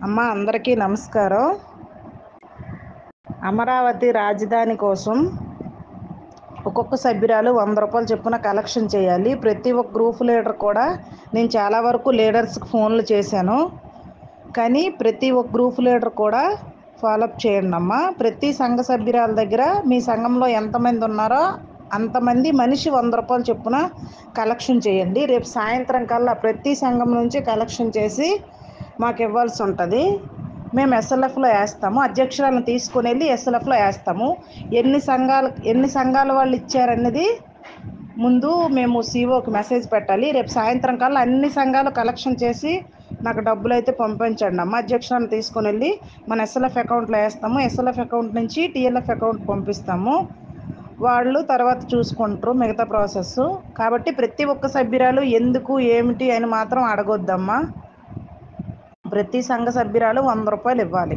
అమ్మ అందరికీ నమస్కారం. అమరావతి రాజధాని కోసం ఒక్కొక్క సభ్యురాలు రూ. 100 చొప్పున కలెక్షన్ చేయాలి. ప్రతి ఒక్క గ్రూప్ లీడర్ కూడా నేను చాలా వరకు లీడర్స్కి ఫోన్లు చేశాను, కానీ ప్రతి ఒక్క గ్రూప్ లీడర్ కూడా ఫాలోఅప్ చేయండి అమ్మ. ప్రతి సంఘ సభ్యురాల దగ్గర మీ సంఘంలో ఎంతమంది ఉన్నారో అంతమంది మనిషి రూ. 100 చొప్పున కలెక్షన్ చేయండి. రేపు సాయంత్రం కల్లా ప్రతి సంఘం నుంచి కలెక్షన్ చేసి మాకు ఇవ్వాల్సి ఉంటుంది. మేము ఎస్ఎల్ఎఫ్లో వేస్తాము. అధ్యక్షురాలను తీసుకుని వెళ్ళి ఎస్ఎల్ఎఫ్లో వేస్తాము. ఎన్ని సంఘాల వాళ్ళు ఇచ్చారన్నది ముందు మేము సిఓకి మెసేజ్ పెట్టాలి. రేపు సాయంత్రం కల్లా అన్ని సంఘాలు కలెక్షన్ చేసి నాకు డబ్బులు అయితే పంపించండి అమ్మ. అధ్యక్షురాలను తీసుకుని వెళ్ళి మన ఎస్ఎల్ఎఫ్ అకౌంట్లో వేస్తాము. ఎస్ఎల్ఎఫ్ అకౌంట్ నుంచి టీఎల్ఎఫ్ అకౌంట్ పంపిస్తాము. వాళ్ళు తర్వాత చూసుకుంటారు మిగతా ప్రాసెస్. కాబట్టి ప్రతి ఒక్క సభ్యురాలు ఎందుకు ఏమిటి అని మాత్రం అడగొద్దమ్మా. ప్రతి సంఘ సభ్యురాలు రూ. 100 ఇవ్వాలి.